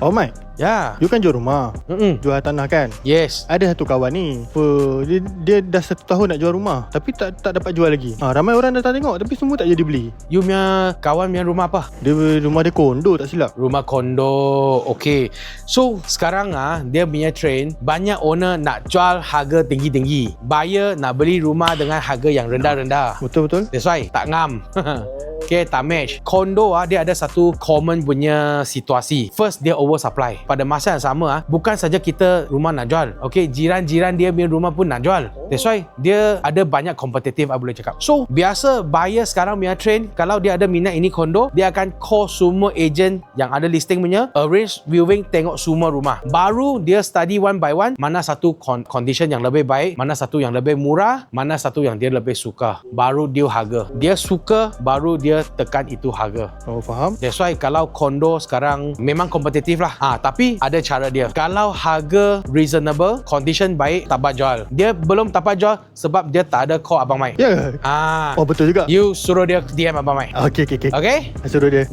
Oh Mike, Ya. you kan jual rumah, jual tanah kan? Yes. Ada satu kawan ni, dia dah 1 tahun nak jual rumah, tapi tak dapat jual lagi. Ramai orang datang tengok, tapi semua tak jadi beli. You punya kawan punya rumah apa? Rumah dia kondo tak silap. Rumah kondo. Okay. So sekarang dia punya trend, banyak owner nak jual harga tinggi-tinggi, buyer nak beli rumah dengan harga yang rendah-rendah. Betul-betul. That's why tak ngam. Okay, tak match. Kondo dia ada satu common punya situasi. First, dia oversupply. Pada masa yang sama bukan saja kita rumah nak jual. Okay, jiran-jiran dia punya rumah pun nak jual. That's why dia ada banyak kompetitif, boleh cakap. So, biasa buyer sekarang punya trend, kalau dia ada minat ini kondo, dia akan call semua agent yang ada listing punya, arrange viewing, tengok semua rumah. Baru dia study one by one, mana satu condition yang lebih baik, mana satu yang lebih murah, mana satu yang dia lebih suka. Baru deal harga. Dia suka, baru dia tekan itu harga. Oh, faham. That's why kalau kondo sekarang memang kompetitif lah. Tapi ada cara dia. Kalau harga reasonable, condition baik, tabat jual. Dia belum tabat jual sebab dia tak ada call Abang Mai. Ya. Oh, betul juga. You suruh dia DM Abang Mai. Okay. Okay? Suruh dia.